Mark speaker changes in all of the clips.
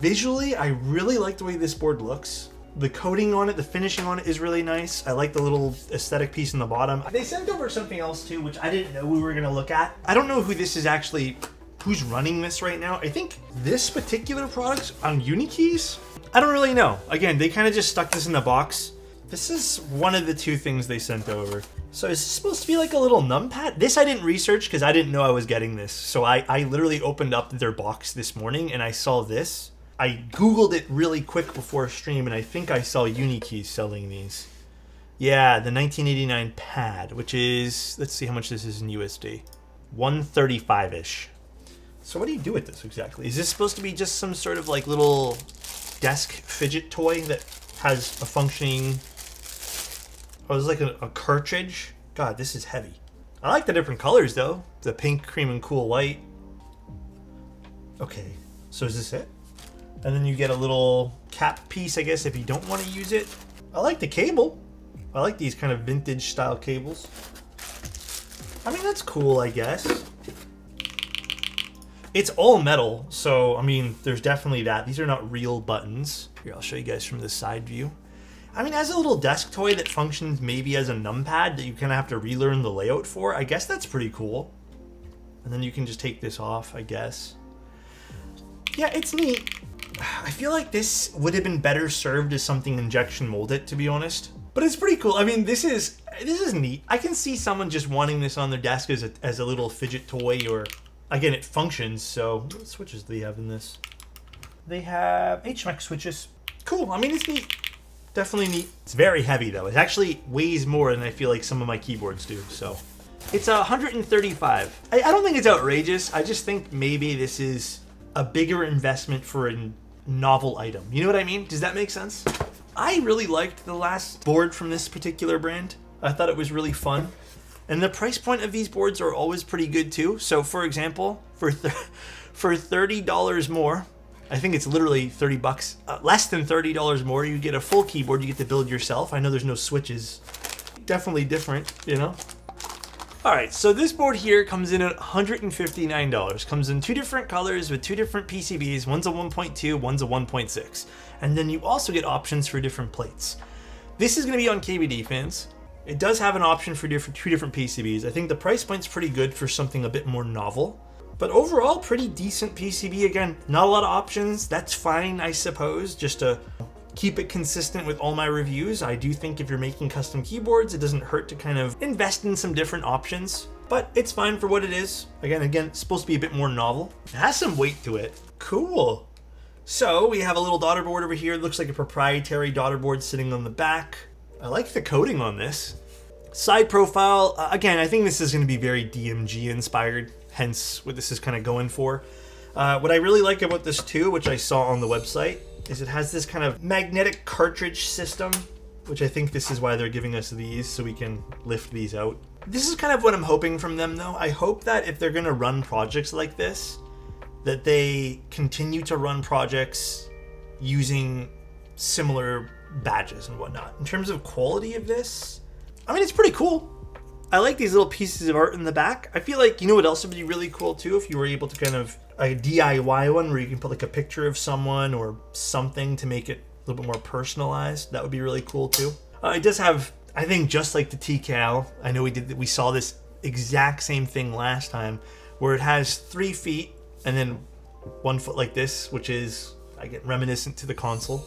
Speaker 1: Visually, I really like the way this board looks. The coating on it, the finishing on it is really nice. I like the little aesthetic piece in the bottom. They sent over something else too, which I didn't know we were gonna look at. I don't know who this is actually, who's running this right now. I think this particular product's on Unikeys. I don't really know. Again, they kind of just stuck this in the box. This is one of the two things they sent over. So is this supposed to be like a little numpad? This I didn't research because I didn't know I was getting this. So I literally opened up their box this morning and I saw this. I Googled it really quick before stream, and I think I saw Unikeys selling these. Yeah, the 1989 pad, which is, let's see how much this is in USD. 135-ish. So what do you do with this exactly? Is this supposed to be just some sort of like little desk fidget toy that has a functioning, oh, it's like a cartridge? God, this is heavy. I like the different colors though. The pink, cream, and cool white. Okay, so is this it? And then you get a little cap piece, I guess, if you don't want to use it. I like the cable. I like these kind of vintage style cables. I mean, that's cool, I guess. It's all metal, so, I mean, there's definitely that. These are not real buttons. Here, I'll show you guys from the side view. I mean, as a little desk toy that functions maybe as a numpad that you kind of have to relearn the layout for, I guess that's pretty cool. And then you can just take this off, I guess. Yeah, it's neat. I feel like this would have been better served as something injection molded, to be honest. But it's pretty cool. I mean, this is neat. I can see someone just wanting this on their desk as a little fidget toy, or again, it functions. So what switches do they have in this? They have HMX switches. Cool. I mean, it's neat. Definitely neat. It's very heavy though. It actually weighs more than I feel like some of my keyboards do. So it's 135. I don't think it's outrageous. I just think maybe this is a bigger investment for a novel item. You know what I mean? Does that make sense? I really liked the last board from this particular brand. I thought it was really fun. And the price point of these boards are always pretty good too. So for example, for $30 more, I think it's literally 30 bucks, less than $30 more, you get a full keyboard you get to build yourself. I know there's no switches. Definitely different, you know? All right, so this board here comes in at $159. Comes in two different colors with two different PCBs. One's a 1.2, one's a 1.6. And then you also get options for different plates. This is gonna be on KBD fans. It does have an option for two different PCBs. I think the price point's pretty good for something a bit more novel. But overall, pretty decent PCB. Again, not a lot of options. That's fine, I suppose, just to keep it consistent with all my reviews. I do think if you're making custom keyboards, it doesn't hurt to kind of invest in some different options, but it's fine for what it is. Again, it's supposed to be a bit more novel. It has some weight to it. Cool. So we have a little daughter board over here. It looks like a proprietary daughter board sitting on the back. I like the coating on this. Side profile, again, I think this is going to be very DMG inspired, hence what this is kind of going for. What I really like about this too, which I saw on the website, is it has this kind of magnetic cartridge system, which I think this is why they're giving us these, so we can lift these out. This is kind of what I'm hoping from them though. I hope that if they're gonna run projects like this, that they continue to run projects using similar badges and whatnot. In terms of quality of this, I mean, it's pretty cool. I like these little pieces of art in the back. I feel like, you know what else would be really cool too, if you were able to kind of a DIY one where you can put like a picture of someone or something to make it a little bit more personalized. That would be really cool too. It does have, I think, just like the TCal, I know we saw this exact same thing last time, where it has 3 feet and then 1 foot like this, which is, I get reminiscent to the console.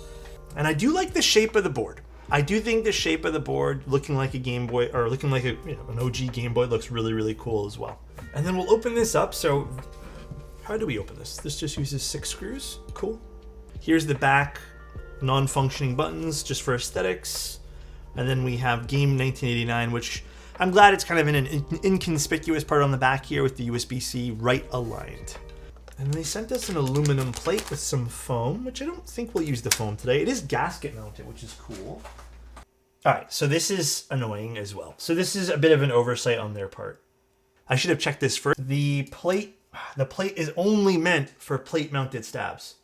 Speaker 1: And I do like the shape of the board. I do think the shape of the board looking like a Game Boy, or looking like a, you know, an OG Game Boy, looks really, really cool as well. And then we'll open this up. So how do we open this? This just uses 6 screws. Cool. Here's the back, non-functioning buttons just for aesthetics. And then we have Game 1989, which I'm glad it's kind of in an inconspicuous part on the back here with the USB-C right aligned. And they sent us an aluminum plate with some foam, which I don't think we'll use the foam today. It is gasket mounted, which is cool. All right, so this is annoying as well. So this is a bit of an oversight on their part. I should have checked this first. The plate is only meant for plate mounted stabs,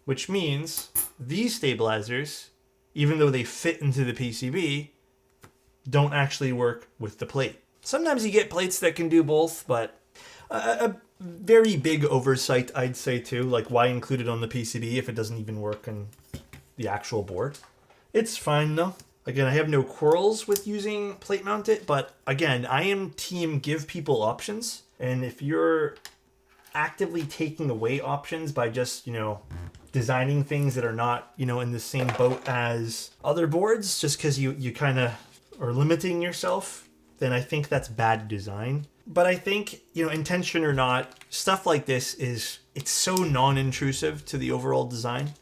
Speaker 1: which means these stabilizers, even though they fit into the PCB, don't actually work with the plate. Sometimes you get plates that can do both, but Very big oversight, I'd say too. Like, why include it on the PCB if it doesn't even work in the actual board? It's fine though. Again, I have no quarrels with using plate mounted, but again, I am team give people options. And if you're actively taking away options by just, designing things that are not, in the same boat as other boards, just because you kind of are limiting yourself, then I think that's bad design. But I think, intention or not, stuff like this it's so non-intrusive to the overall design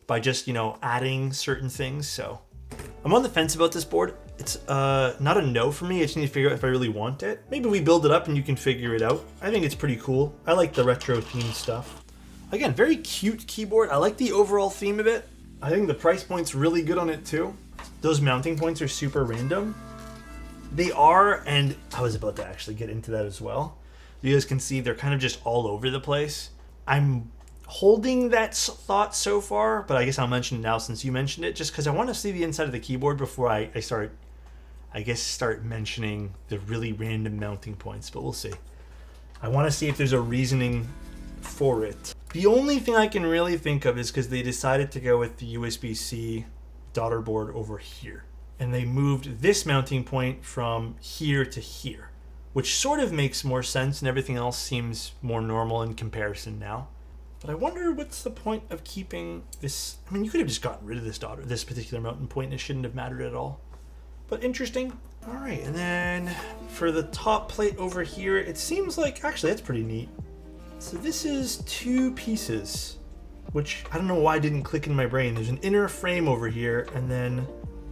Speaker 1: by just, adding certain things. So I'm on the fence about this board. It's not a no for me. I just need to figure out if I really want it. Maybe we build it up and you can figure it out. I think it's pretty cool. I like the retro theme stuff. Again, very cute keyboard. I like the overall theme of it. I think the price point's really good on it too. Those mounting points are super random. They are, and I was about to actually get into that as well. You guys can see they're kind of just all over the place. I'm holding that thought so far, but I guess I'll mention it now since you mentioned it, just because I want to see the inside of the keyboard before I start mentioning the really random mounting points, but we'll see. I want to see if there's a reasoning for it. The only thing I can really think of is because they decided to go with the USB-C daughter board over here. And they moved this mounting point from here to here, which sort of makes more sense and everything else seems more normal in comparison now. But I wonder what's the point of keeping this. I mean, you could have just gotten rid of this particular mounting point and it shouldn't have mattered at all. But interesting. All right, and then for the top plate over here, it seems like, actually that's pretty neat. So this is 2 pieces, which I don't know why it didn't click in my brain. There's an inner frame over here, and then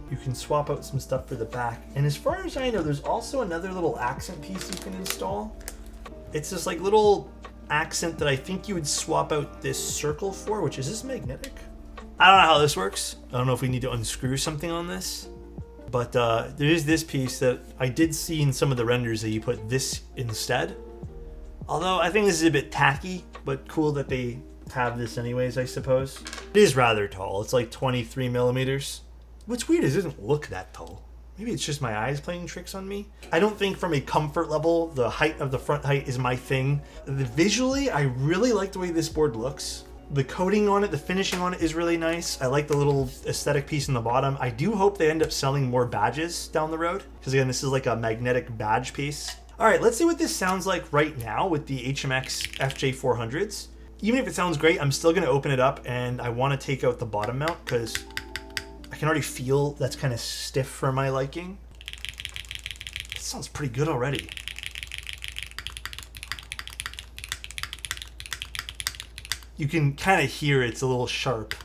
Speaker 1: you can swap out some stuff for the back. And as far as I know, there's also another little accent piece you can install. It's this like little accent that I think you would swap out this circle for, which is this magnetic? I don't know how this works. I don't know if we need to unscrew something on this. But there is this piece that I did see in some of the renders that you put this instead. Although I think this is a bit tacky, but cool that they have this anyways, I suppose. It is rather tall. It's like 23 millimeters. What's weird is it doesn't look that tall. Maybe it's just my eyes playing tricks on me. I don't think from a comfort level, the height of the front height is my thing. Visually, I really like the way this board looks. The coating on it, the finishing on it is really nice. I like the little aesthetic piece in the bottom. I do hope they end up selling more badges down the road, because again, this is like a magnetic badge piece. All right, let's see what this sounds like right now with the HMX FJ400s. Even if it sounds great, I'm still gonna open it up and I wanna take out the bottom mount because I can already feel that's kind of stiff for my liking. It sounds pretty good already. You can kind of hear it's a little sharp.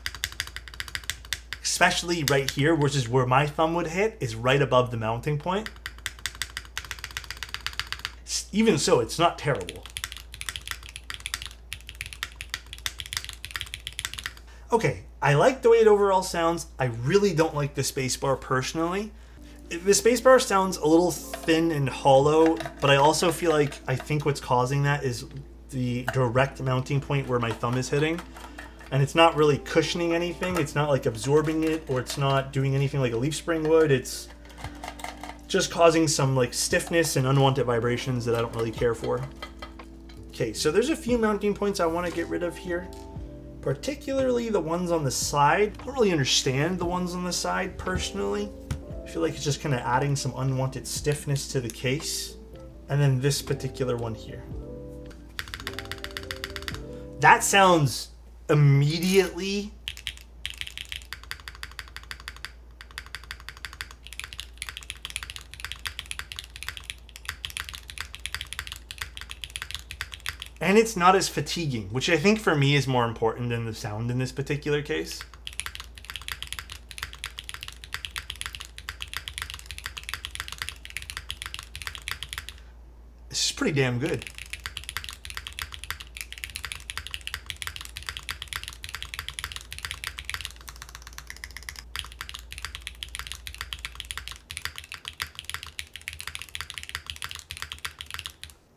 Speaker 1: Especially right here, which is where my thumb would hit, is right above the mounting point. Even so, it's not terrible. Okay, I like the way it overall sounds. I really don't like the spacebar personally. The spacebar sounds a little thin and hollow, but I also feel like I think what's causing that is the direct mounting point where my thumb is hitting. And it's not really cushioning anything. It's not like absorbing it, or it's not doing anything like a leaf spring would. It's just causing some like stiffness and unwanted vibrations that I don't really care for. Okay, so there's a few mounting points I want to get rid of here. Particularly the ones on the side. I don't really understand the ones on the side personally. I feel like it's just kind of adding some unwanted stiffness to the case. And then this particular one here. That sounds immediately and it's not as fatiguing, which I think for me is more important than the sound in this particular case. This is pretty damn good.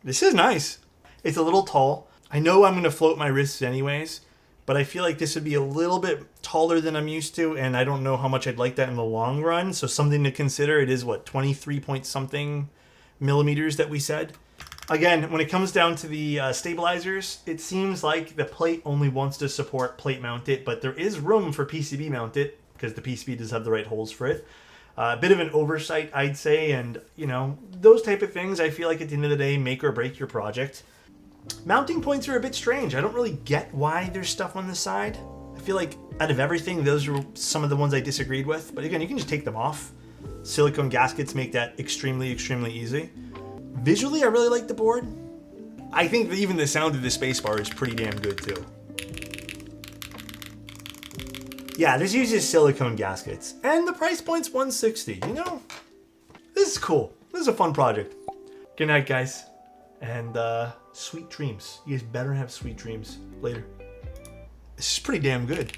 Speaker 1: This is nice. It's a little tall. I know I'm going to float my wrists anyways, but I feel like this would be a little bit taller than I'm used to, and I don't know how much I'd like that in the long run. So something to consider. It is what, 23 point something millimeters that we said. Again, when it comes down to the stabilizers, it seems like the plate only wants to support plate mounted, but there is room for PCB mounted because the PCB does have the right holes for it. A bit of an oversight, I'd say, and, you know, those type of things, I feel like at the end of the day, make or break your project. Mounting points are a bit strange. I don't really get why there's stuff on the side. I feel like out of everything, those are some of the ones I disagreed with. But again, you can just take them off. Silicone gaskets make that extremely, extremely easy. Visually, I really like the board. I think that even the sound of the spacebar is pretty damn good too. Yeah, this uses silicone gaskets. And the price point's $160. You know, this is cool. This is a fun project. Good night, guys. And sweet dreams. You guys better have sweet dreams. Later. This is pretty damn good.